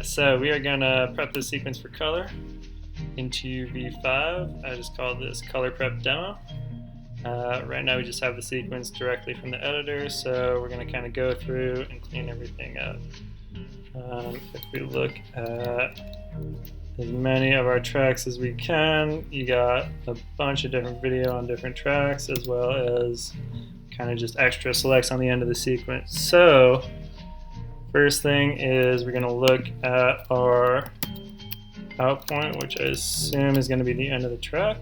Alright, so we are gonna prep this sequence for color into V5. I just called this color prep demo. Right now we just have the sequence directly from the editor, so we're gonna kind of go through and clean everything up. If we look at as many of our tracks as we can, you got a bunch of different video on different tracks, as well as kind of just extra selects on the end of the sequence. So first thing is we're going to look at our out point, which I assume is going to be the end of the track.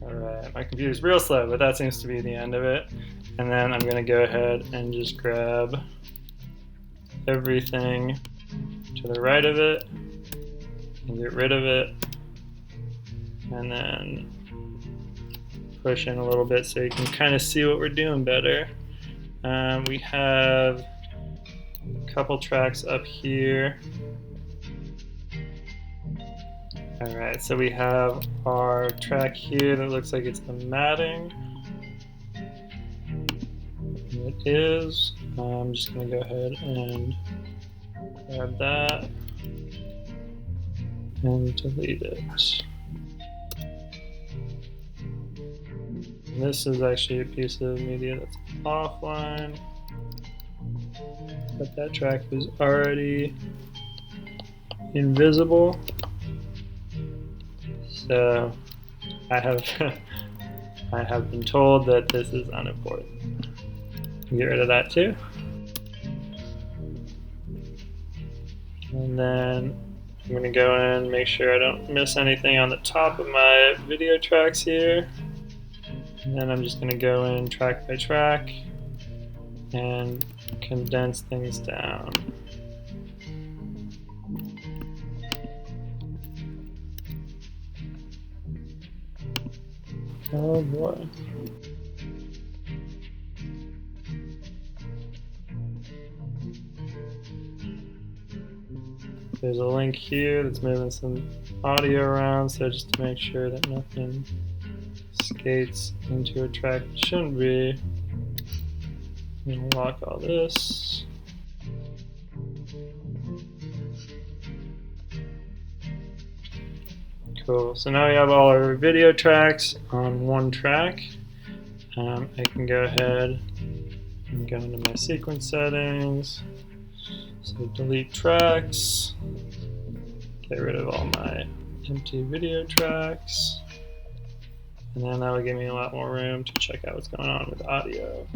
Alright, my computer's real slow, but that seems to be the end of it. And then I'm going to go ahead and just grab everything to the right of it and get rid of it. And then push in a little bit so you can kind of see what we're doing better. We have a couple tracks up here. Alright, so we have our track here that looks like it's the matting. And it is. I'm just going to go ahead and grab that and delete it. This is actually a piece of media that's offline, but that track was already invisible, so I have been told that this is unimportant. Get rid of that too. And then I'm going to go in, make sure I don't miss anything on the top of my video tracks here. And then I'm just going to go in track by track and condense things down. Oh boy. There's a link here that's moving some audio around, so just to make sure that nothing skates into a track it shouldn't be. I'm going to lock all this. Cool, so now we have all our video tracks on one track. I can go ahead and go into my sequence settings. So delete tracks, get rid of all my empty video tracks. And then that will give me a lot more room to check out what's going on with audio.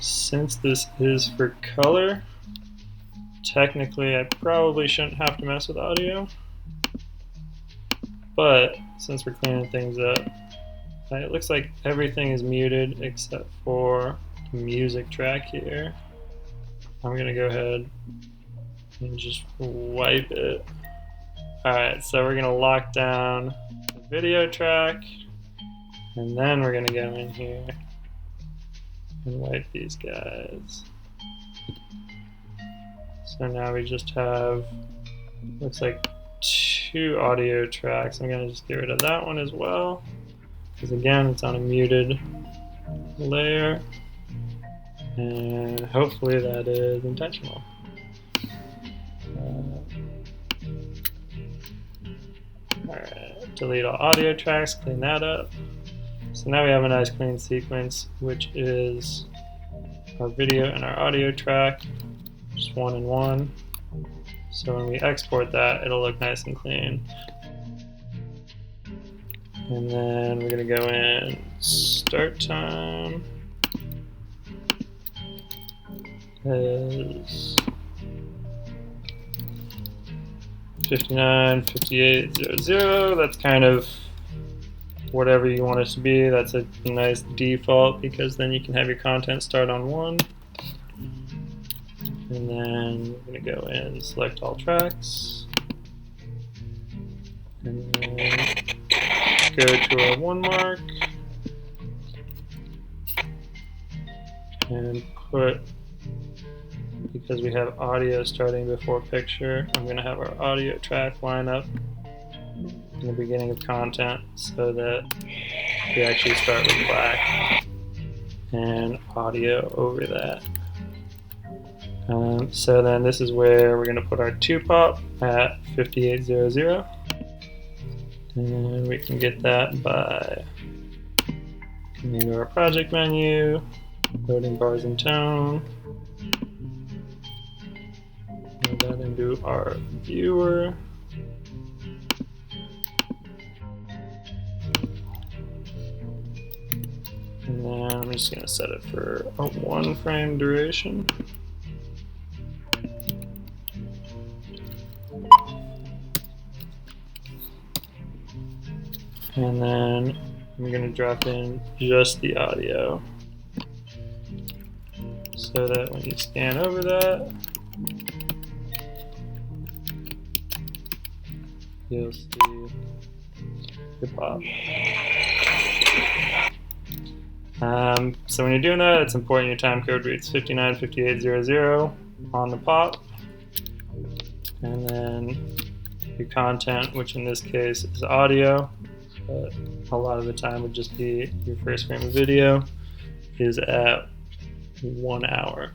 Since this is for color, technically I probably shouldn't have to mess with audio. But since we're cleaning things up, it looks like everything is muted except for the music track here. I'm going to go ahead and just wipe it. Alright, so we're going to lock down video track, and then we're going to go in here and wipe these guys. So now we just have, looks like 2 audio tracks. I'm going to just get rid of that one as well, because again it's on a muted layer, and hopefully that is intentional. Alright, delete all audio tracks, clean that up. So now we have a nice clean sequence, which is our video and our audio track, just 1 and 1. So when we export that, it'll look nice and clean. And then we're going to go in, start time is 59:58:00. That's kind of whatever you want it to be. That's a nice default, because then you can have your content start on 1. And then we're going to go in and select all tracks. And then go to our 1 mark. And put, because we have audio starting before picture, I'm going to have our audio track line up in the beginning of content so that we actually start with black and audio over that. So then this is where we're going to put our 2-pop at 5800, and we can get that by coming into our project menu, loading bars and tone, load that into our viewer. And then I'm just going to set it for a 1-frame duration. And then I'm going to drop in just the audio so that when you scan over that, you'll see the pop. So when you're doing that, it's important your time code reads 595800 on the pop, and then your content, which in this case is audio, but a lot of the time would just be your first frame of video, is at 1 hour.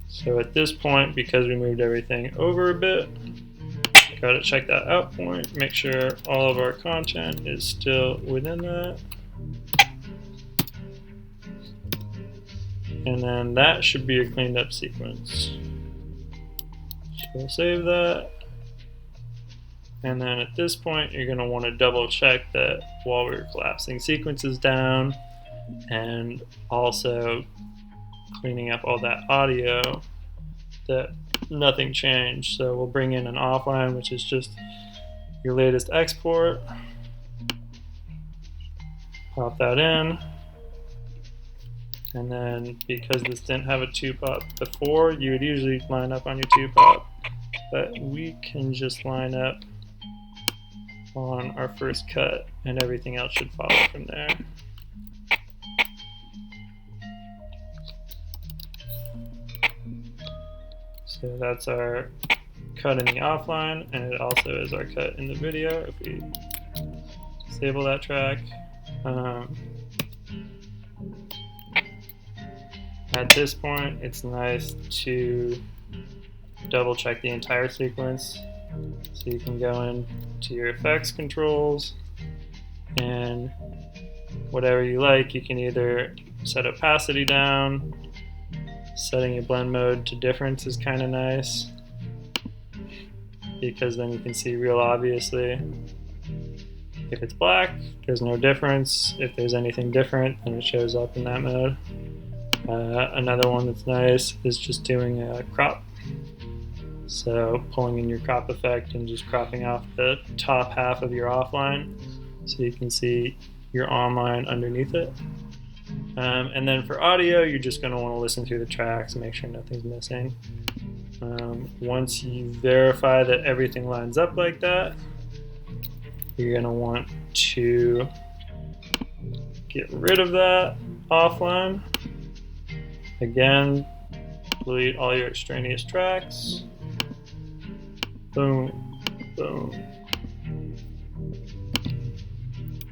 So at this point, because we moved everything over a bit, got to check that out point, make sure all of our content is still within that. And then that should be a cleaned up sequence. So we'll save that. And then at this point, you're going to want to double check that while we're collapsing sequences down and also cleaning up all that audio, that nothing changed. So we'll bring in an offline, which is just your latest export. Pop that in. And then because this didn't have a 2-pop before, you would usually line up on your 2-pop, but we can just line up on our first cut and everything else should follow from there. So that's our cut in the offline, and it also is our cut in the video if we disable that track. At this point, it's nice to double check the entire sequence. So you can go into your effects controls, and whatever you like, you can either set opacity down. Setting your blend mode to difference is kind of nice, because then you can see real obviously if it's black, there's no difference. If there's anything different, then it shows up in that mode. Another one that's nice is just doing a crop. So pulling in your crop effect and just cropping off the top half of your offline so you can see your online underneath it. And then for audio, you're just going to want to listen through the tracks and make sure nothing's missing. Once you verify that everything lines up like that, you're going to want to get rid of that offline. Again, delete all your extraneous tracks. Boom, boom.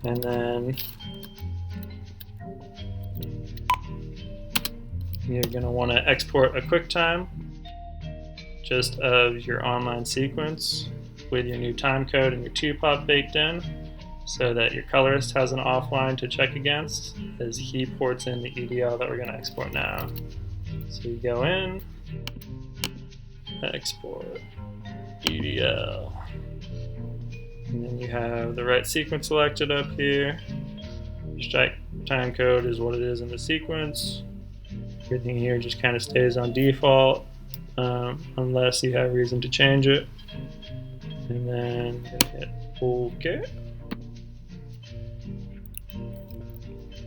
And then you're going to want to export a QuickTime just of your online sequence with your new time code and your 2-pop baked in, so that your colorist has an offline to check against as he ports in the EDL that we're going to export now. So you go in, export, EDL, and then you have the right sequence selected up here. Strike time code is what it is in the sequence. Everything here just kind of stays on default unless you have reason to change it. And then I'm gonna hit OK.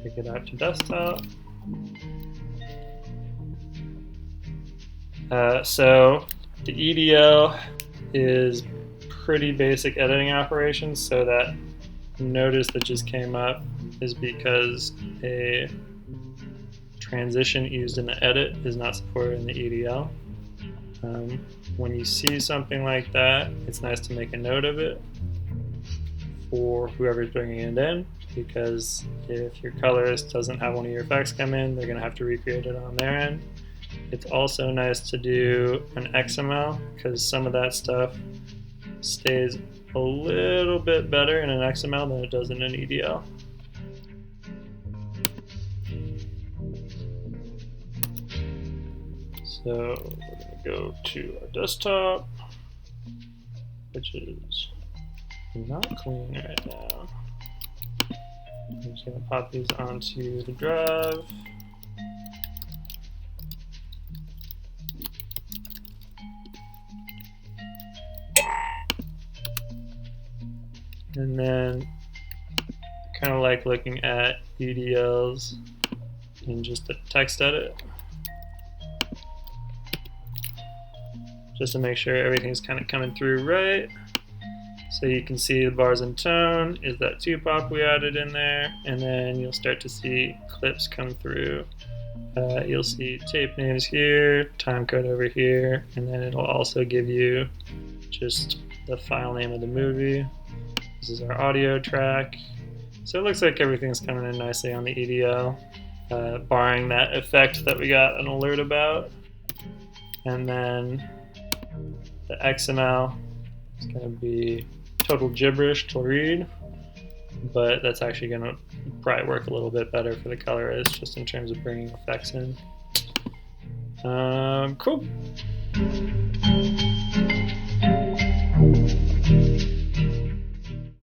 Take it out to desktop. So the EDL is pretty basic editing operations, so that notice that just came up is because a transition used in the edit is not supported in the EDL. when you see something like that, it's nice to make a note of it for whoever's bringing it in, because if your colorist doesn't have one of your effects come in, they're going to have to recreate it on their end. It's also nice to do an XML, because some of that stuff stays a little bit better in an XML than it does in an EDL. So we're going to go to our desktop, which is not clean right now. I'm just going to pop these onto the drive. And then I kind of like looking at EDLs in just a text edit, just to make sure everything's kind of coming through right. So you can see the bars and tone is that 2-pop we added in there, and then you'll start to see clips come through. You'll see tape names here, time code over here, and then it'll also give you just the file name of the movie. This is our audio track. So it looks like everything's coming in nicely on the EDL, barring that effect that we got an alert about. And then the XML is going to be total gibberish to read, but that's actually going to probably work a little bit better for the colorist, just in terms of bringing effects in. Cool.